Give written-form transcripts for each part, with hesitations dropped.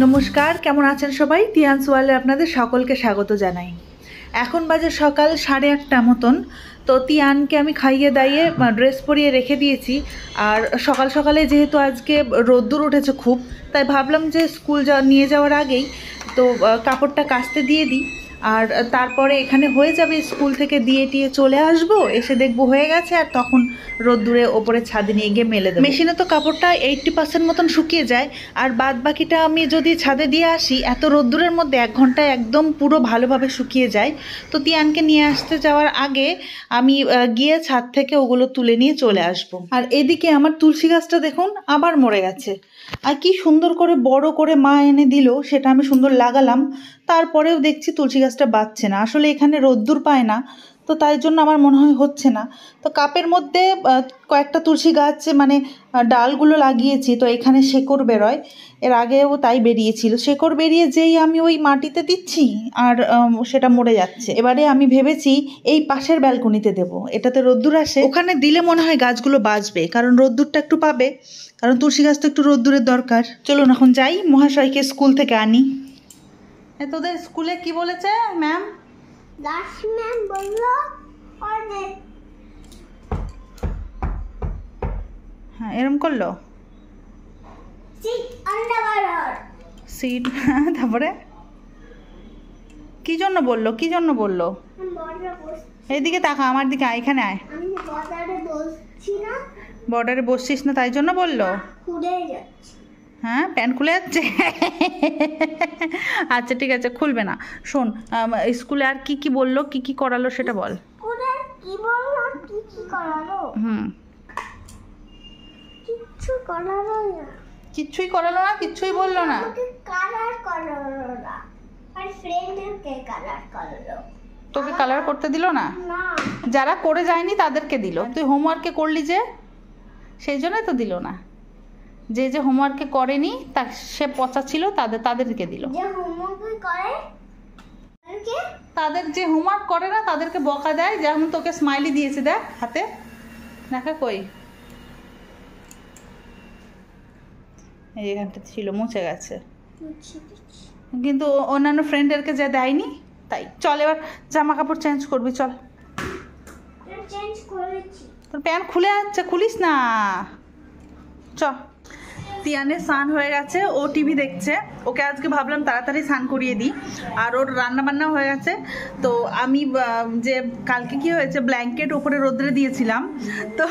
নমস্কার, কেমন আছেন সবাই? তিয়ান্স ওয়ার্ল্ডে আপনাদের সকলকে স্বাগত জানাই। এখন বাজে সকাল 8:30 মতন। তো তিয়ানকে আমি খাইয়ে দাইয়ে ড্রেস পরিয়ে রেখে দিয়েছি। আর সকাল সকালে যেহেতু আজকে রোদ্দুর উঠেছে খুব, তাই ভাবলাম যে স্কুল নিয়ে যাওয়ার আগেই তো কাপড়টা কাচতে দিয়ে দিই। আর তারপরে এখানে হয়ে যাবে, স্কুল থেকে দিয়ে টিয়ে চলে আসবো, এসে দেখবো হয়ে গেছে, আর তখন রোদ্দুরে ওপরে ছাদে নিয়ে গিয়ে মেলে দেবো। মেশিনে তো কাপড়টা 80% মতন শুকিয়ে যায়, আর বাদ বাকিটা আমি যদি ছাদে দিয়ে আসি, এত রোদ্দুরের মধ্যে 1 ঘন্টায় একদম পুরো ভালোভাবে শুকিয়ে যায়। তো তিয়ানকে নিয়ে আসতে যাওয়ার আগে আমি গিয়ে ছাদ থেকে ওগুলো তুলে নিয়ে চলে আসবো। আর এদিকে আমার তুলসী গাছটা দেখুন আবার মরে গেছে। আর কি সুন্দর করে বড় করে মা এনে দিল, সেটা আমি সুন্দর লাগালাম, তারপরেও দেখছি তুলসী গাছটা বাঁচছে না। আসলে এখানে রোদ্দুর পায় না, তো তাই জন্য আমার মনে হয় হচ্ছে না। তো কাপের মধ্যে কয়েকটা তুলসী গাছ মানে ডালগুলো লাগিয়েছি, তো এখানে শেকড় বেরোয়, এর আগেও তাই বেরিয়েছিল। শেকড় বেরিয়ে যেই আমি ওই মাটিতে দিচ্ছি আর সেটা মরে যাচ্ছে। এবারে আমি ভেবেছি এই পাশের ব্যালকনিতে দেব, এটাতে রোদ্দুর আসে, ওখানে দিলে মনে হয় গাছগুলো বাঁচবে, কারণ রোদ্দুরটা একটু পাবে, কারণ তুলসী গাছ তো একটু রোদ্দুরের দরকার। চলুন এখন যাই, মহাশয়কে স্কুল থেকে আনি। তোদের স্কুলে কি বলেছে ম্যাম? দাস ম্যাম বললো হ্যাঁ, এরম করলো সিট আন্ডারওয়্যার সিট। তারপরে কি জন্য বললো, কি জন্য বললো? এইদিকে তাকা, আমার দিকে আয়, এখানে আয়। আমি বর্ডারে বসছি না। বর্ডারে বসছিস না তাই জন্য বললো? খুলে যাচ্ছে। হ্যাঁ, প্যান্ট খুলে যাচ্ছে। আচ্ছা ঠিক আছে, খুলবে না। শোন, স্কুলে আর কি কি বললো, কি কি করালো সেটা বল। স্কুলে কি বললো, কি কি করালো? কিচ্ছু করালো না। কিচ্ছুই করালো না, কিচ্ছুই বললো না। আমাকে কালার করালো না, আর ফ্রেন্ডকে কালার করলো। তোকে কালার করতে দিল না? না, যারা করে যায়নি তাদেরকে দিল। তুই হোমওয়ার্কে করলি যে, সেই জন্যই তো দিল না। যে যে হোমওয়ার্কে করেনি তার সে পচা ছিল, তাদেরকে দিল। যে হোমওয়ার্ক করে তাদের যে হোমওয়ার্ক করে না তাদেরকে বকা দেয়। যেমন তোকে স্মাইলি দিয়েছে, দেখ হাতে, দেখা কই, এই এখানটা ছিল, মুছে গেছে, কিন্তু অন্যান্য ফ্রেন্ডদেরকে যা দেয়নি তাই। চল এবার জামা কাপড় চেঞ্জ করবি, চল। চেঞ্জ করেছি। তোর প্যান্ট খুলে যাচ্ছে, খুলিস না। চ। তিয়ানের স্নান হয়ে গেছে, ও টিভি দেখছে। ওকে আজকে ভাবলাম তাড়াতাড়ি স্নান করিয়ে দিই, আর ওর রান্নাবান্না হয়ে গেছে। তো আমি যে কালকে কি হয়েছে, ব্ল্যাঙ্কেট ওপরে রোদ্রে দিয়েছিলাম, তো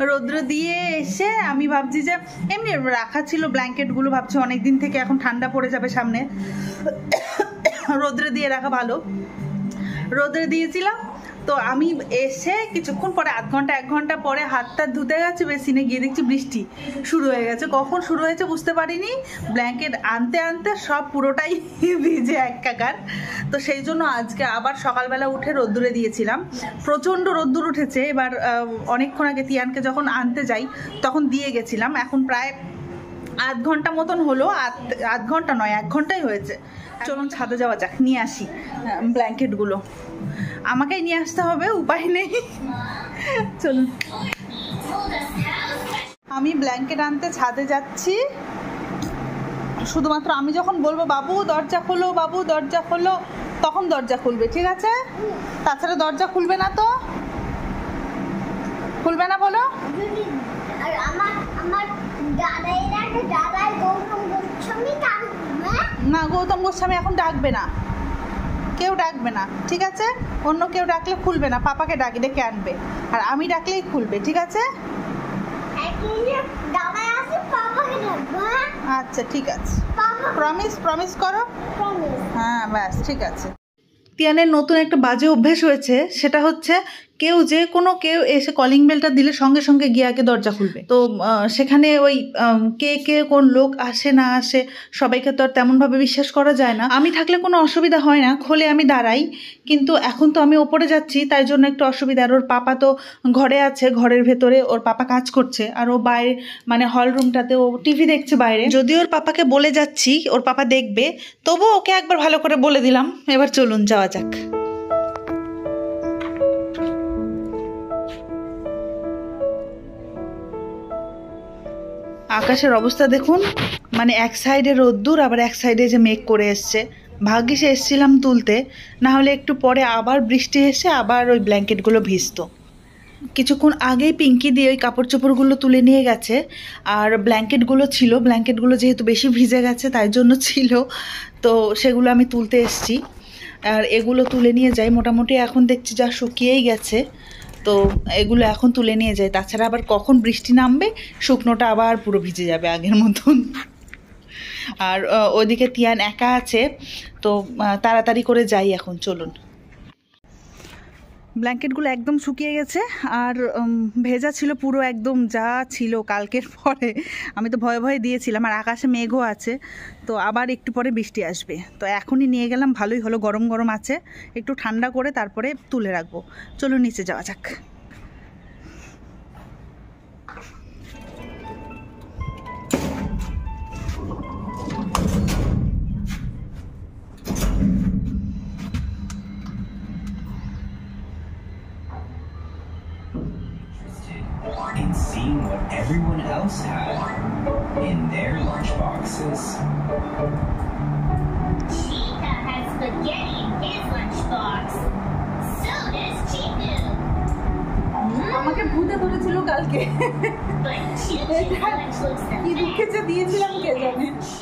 রোদ্রে দিয়ে এসে আমি ভাবছি যে এমনি রাখা ছিল ব্ল্যাঙ্কেটগুলো, ভাবছি অনেক দিন থেকে, এখন ঠান্ডা পড়ে যাবে সামনে, রোদ্রে দিয়ে রাখা ভালো। রোদ্রে দিয়েছিলাম, তো আমি এসে কিছুক্ষণ পরে, আধ ঘন্টা 1 ঘন্টা পরে হাতটা ধুতে গেছে বেসিনে, গিয়ে দেখছি বৃষ্টি শুরু হয়ে গেছে। কখন শুরু হয়েছে বুঝতে পারিনি, ব্ল্যাঙ্কেট আনতে আনতে সব পুরোটাই ভিজে একাকার। তো সেই জন্য আজকে আবার সকালবেলা উঠে রোদ্দুরে দিয়েছিলাম। প্রচণ্ড রোদ্দুর উঠেছে। এবার অনেকক্ষণ আগে তিয়ানকে যখন আনতে যাই তখন দিয়ে গেছিলাম। এখন প্রায় আধ ঘন্টা মতন হলো, আধ ঘন্টা নয় 1 ঘন্টাই হয়েছে। চলুন ছাদে যাওয়া যাক, নিয়ে আসি ব্ল্যাঙ্কেটগুলো। আমাকেই নিয়ে আসতে হবে, উপায় নেই। চলুন, আমি ব্ল্যাঙ্কেট আনতে ছাদে যাচ্ছি। শুধুমাত্র আমি যখন বলবো বাবু দরজা খোলো, বাবু দরজা খোলো, তখন দরজা খুলবে, ঠিক আছে? তাছাড়া দরজা খুলবে না। তো খুলবে না বলো? আর আমার দাদাই গৌতম গোস্বামী না, গৌতম গোস্বামী এখন ডাকবে না, কেউ ডাকবে না, ঠিক আছে? অন্য কেউ ডাকলে খুলবে না, পাপাকে ডেকে আনবে, আর আমি ডাকলেই খুলবে, ঠিক আছে? আচ্ছা ঠিক আছে, প্রমিস করো। হ্যাঁ ব্যাস, ঠিক আছে। তিয়ানের নতুন একটা বাজে অভ্যেস হয়েছে, সেটা হচ্ছে কেউ এসে কলিং বেলটা দিলে সঙ্গে সঙ্গে গিয়ে আগে দরজা খুলবে। তো সেখানে ওই কে কোন লোক আসে না আসে সবাইকে তো আর তেমনভাবে বিশ্বাস করা যায় না। আমি থাকলে কোনো অসুবিধা হয় না, খোলে আমি দাঁড়াই, কিন্তু এখন তো আমি ওপরে যাচ্ছি, তাই জন্য একটু অসুবিধা। আর ওর পাপা তো ঘরে আছে, ঘরের ভেতরে ওর পাপা কাজ করছে, আর ও বাইরে মানে হল রুমটাতে ও টিভি দেখছে বাইরে। যদিও ওর পাপাকে বলে যাচ্ছি ওর পাপা দেখবে, তবু ওকে একবার ভালো করে বলে দিলাম। এবার চলুন যাওয়া যাক। আকাশের অবস্থা দেখুন, মানে এক সাইডে রোদ্দুর আবার এক সাইডে যে মেঘ করে এসছে। ভাগ্যিস এসছিলাম তুলতে, না হলে একটু পরে আবার বৃষ্টি এসে আবার ওই ব্ল্যাঙ্কেটগুলো ভিজতো। কিছুক্ষণ আগেই পিঙ্কি দিয়ে ওই কাপড় চোপড়গুলো তুলে নিয়ে গেছে। আর ব্ল্যাঙ্কেটগুলো ছিল, ব্ল্যাঙ্কেটগুলো যেহেতু বেশি ভিজে গেছে তাই জন্য ছিল, তো সেগুলো আমি তুলতে এসেছি। আর এগুলো তুলে নিয়ে যাই, মোটামুটি এখন দেখছি যা শুকিয়েই গেছে, তো এগুলো এখন তুলে নিয়ে যাই। তাছাড়া আবার কখন বৃষ্টি নামবে, শুকনোটা আবার পুরো ভিজে যাবে আগের মতন। আর ওইদিকে তিয়ান একা আছে, তো তাড়াতাড়ি করে যাই এখন, চলুন। ব্ল্যাঙ্কেটগুলো একদম শুকিয়ে গেছে আর ভেজা ছিল পুরো, একদম যা ছিল কালকের পরে। আমি তো ভয়ে ভয়ে দিয়েছিলাম, আর আকাশে মেঘও আছে, তো আবার একটু পরে বৃষ্টি আসবে। তো এখনই নিয়ে গেলাম, ভালোই হলো, গরম গরম আছে, একটু ঠান্ডা করে তারপরে তুলে রাখবো। চলুন নিচে যাওয়া যাক। In seeing what everyone else had in their lunchboxes. Chica has spaghetti in his lunchbox. So does Chiku. আমাকে ভূতে ধরেছিল কালকে, But Chuchu's lunch looks the কি দুঃখে যে দিয়েছিলাম কে জানে। best.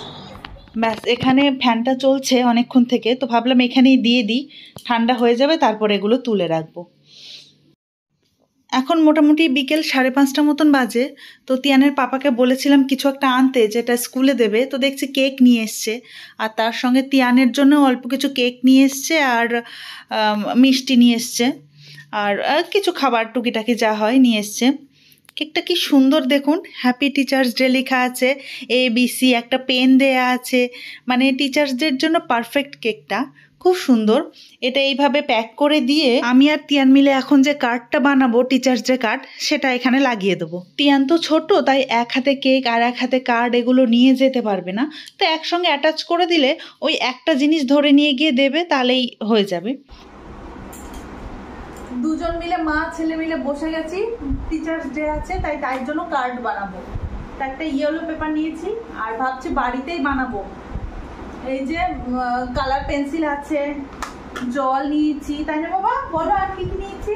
ব্যাস, এখানে ফ্যানটা চলছে অনেকক্ষণ থেকে, তো ভাবলাম এখানেই দিয়ে দিই, ঠান্ডা হয়ে যাবে, তারপর এগুলো তুলে রাখবো। এখন মোটামুটি বিকেল 5:30 মতন বাজে। তো তিয়ানের পাপাকে বলেছিলাম কিছু একটা আনতে যেটা স্কুলে দেবে, তো দেখছি কেক নিয়ে এসছে, আর তার সঙ্গে তিয়ানের জন্য অল্প কিছু কেক নিয়ে এসছে, আর মিষ্টি নিয়ে এসছে, আর কিছু খাবার টুকিটাকি যা হয় নিয়ে এসছে। কেকটা কি সুন্দর দেখুন, হ্যাপি টিচার্স ডে লেখা আছে, ABC, একটা পেন দেয়া আছে, মানে টিচার্সদের জন্য পারফেক্ট কেকটা, খুব সুন্দর। এটা এইভাবে প্যাক করে দিয়ে আমি আর তিয়ান মিলে এখন যে কার্ডটা বানাবো, টিচার্স ডে কার্ড, সেটা এখানে লাগিয়ে দেবো। তিয়ান তো ছোট, তাই এক হাতে কেক আর এক হাতে কার্ড এগুলো নিয়ে যেতে পারবে না, তো একসঙ্গে অ্যাটাচ করে দিলে ওই একটা জিনিস ধরে নিয়ে গিয়ে দেবে, তাহলেই হয়ে যাবে। দুজন মিলে, মা ছেলে মিলে বসে গেছি, টিচার্স ডে আছে তাই তার জন্য কার্ড বানাবো। একটা ইয়েলো পেপার নিয়েছি আর ভাবছি বাড়িতেই বানাবো। এই যে কালার পেন্সিল আছে, জল নিয়েছি, তাই না বাবা? বলো আর কি কি নিয়েছি?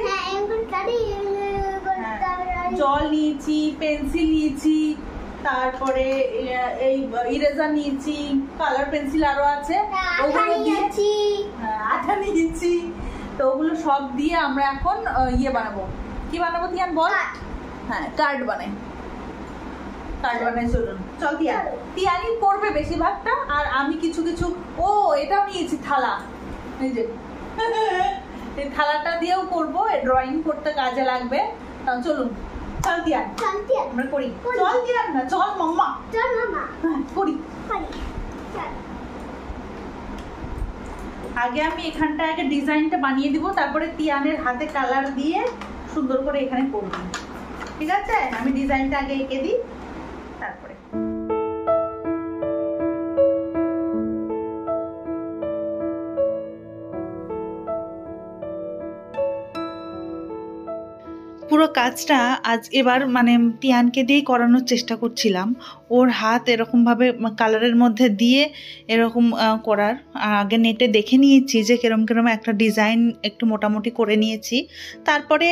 জল নিয়েছি, পেন্সিল নিয়েছি, তারপরে এই ইরেজার নিয়েছি, কালার পেন্সিল আরো আছে, ওগুলো দিয়েছি, আঠা নিয়েছি। তো ওগুলো সব দিয়ে আমরা এখন ইয়ে বানাবো। কি বানাবো তিয়ান বল? হ্যাঁ, কার্ড বানাই, কার্ড বানাই। চলুন, চল তিয়ান, তিয়ানই করবে বেশিরভাগটা, আর আমি কিছু কিছু। ও এটাও নিয়েছি, থালা, এই যে এই থালাটা দিয়েও করবো, ড্রয়িং করতে কাজে লাগবে। চলুন, চল তিয়ান, আমরা করি। চল তিয়ান না, চল মাম্মা, করি। আগে আমি এখানটা আগে ডিজাইনটা বানিয়ে দিব, তারপরে তিয়ানের হাতে কালার দিয়ে সুন্দর করে এখানে করব। ঠিক আছে, আমি ডিজাইনটা আগে এঁকে দিই, তারপরে। পুরো কাজটা আজ এবার মানে তিয়ানকে দিয়েই করানোর চেষ্টা করছিলাম। ওর হাত এরকমভাবে কালারের মধ্যে দিয়ে এরকম করার, আগে নেটে দেখে নিয়েছি যে কিরম কিরম একটা ডিজাইন একটু মোটামুটি করে নিয়েছি, তারপরে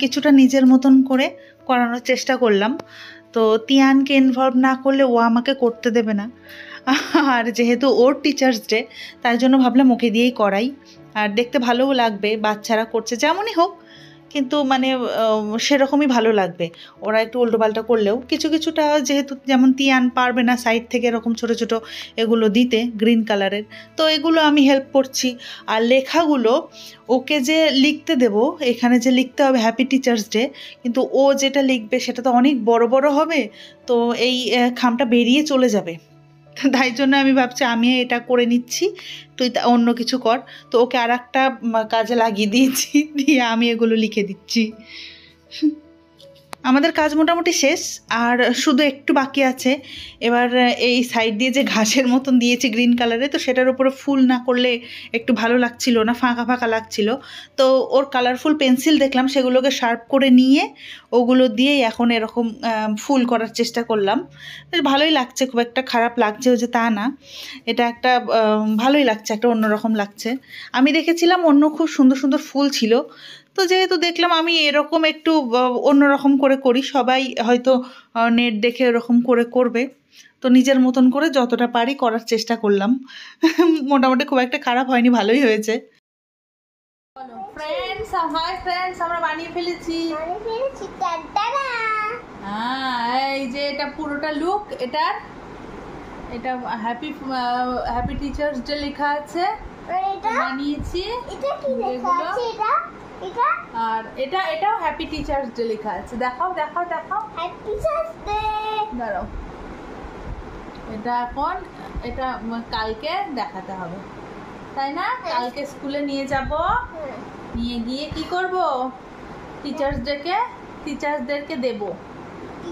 কিছুটা নিজের মতন করে করানোর চেষ্টা করলাম। তো তিয়ানকে ইনভলভ না করলে ও আমাকে করতে দেবে না, আর যেহেতু ওর টিচার্স ডে তাই জন্য ভাবলাম ওকে দিয়েই করাই, আর দেখতে ভালোও লাগবে, বাচ্চারা করছে যেমনই হোক, কিন্তু মানে সেরকমই ভালো লাগবে। ওরা একটু উল্টোপাল্টা করলেও কিছু কিছুটা, যেহেতু যেমন তিয়ান পারবে না সাইড থেকে এরকম ছোট ছোট এগুলো দিতে গ্রিন কালারের, তো এগুলো আমি হেল্প করছি। আর লেখাগুলো ওকে যে লিখতে দেব, এখানে যে লিখতে হবে হ্যাপি টিচার্স ডে, কিন্তু ও যেটা লিখবে সেটা তো অনেক বড় বড় হবে, তো এই খামটা বেরিয়ে চলে যাবে, তাই জন্য আমি ভাবছি আমি এটা করে নিচ্ছি, তুই অন্য কিছু কর। তো ওকে আর একটা কাজে লাগিয়ে দিয়েছি, দিয়ে আমি এগুলো লিখে দিচ্ছি। আমাদের কাজ মোটামুটি শেষ, আর শুধু একটু বাকি আছে। এবার এই সাইড দিয়ে যে ঘাসের মতন দিয়েছি গ্রিন কালারে, তো সেটার উপরে ফুল না করলে একটু ভালো লাগছিল না, ফাঁকা ফাঁকা লাগছিল। তো ওর কালারফুল পেন্সিল দেখলাম, সেগুলোকে শার্প করে নিয়ে ওগুলো দিয়েই এখন এরকম ফুল করার চেষ্টা করলাম। বেশ ভালোই লাগছে, খুব একটা খারাপ লাগছেও যে তা না, এটা একটা ভালোই লাগছে, একটা অন্যরকম লাগছে। আমি দেখেছিলাম অন্য খুব সুন্দর সুন্দর ফুল ছিল, তো যেহেতু দেখলাম আমি এরকম একটু অন্যরকম করে করি, সবাই হয়তো নেট দেখে এরকম করে করবে, তো নিজের মতন করে যতটা পারি করার চেষ্টা করলাম। মোটামুটি খুব একটা খারাপ হয়নি, ভালোই হয়েছে। ফ্রেন্ডস, হাই ফ্রেন্ডস, আমরা বানিয়ে ফেলেছি। হ্যাঁ, এই যে এটা পুরোটা লুক, এটা হ্যাপি টিচার্স ডে লেখা আছে, বানিয়েছি। আর এটাও হ্যাপি টিচার্স ডে লেখা আছে। দেখাও হ্যাপি টিচার্স ডে। দাঁড়াও, এটা কালকে দেখাতে হবে, তাই না? কালকে স্কুলে নিয়ে যাব, নিয়ে গিয়ে কি করব, টিচার্সদেরকে দেব।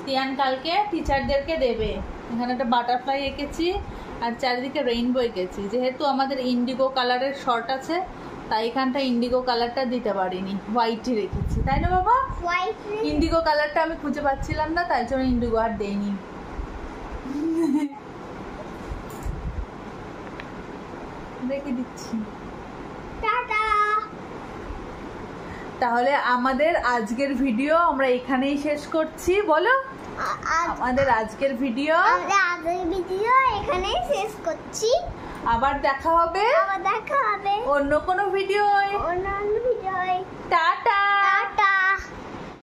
তিয়ান কালকে টিচারদেরকে দেবে। এখানে একটা বাটারফ্লাই এঁকেছি আর চারিদিকে রেইনবো এঁকেছি। যেহেতু আমাদের ইন্ডিগো কালারের শর্ট আছে, তাই এখানটা ইন্ডিগো কালারটা দিতে পারিনি, হোয়াইটই রেখেছি, তাই না বাবা? ইন্ডিগো কালারটা আমি খুঁজে পাচ্ছিলাম না, তাই জন্য ইন্ডিগো আর দেইনি। রেখে দিচ্ছি। তাহলে আমাদের আজকের ভিডিও আমরা এখানেই শেষ করছি। বলো, আমাদের আজকের ভিডিও এখানেই শেষ করছি। আবার দেখা হবে অন্য কোনো ভিডিও। টাটা।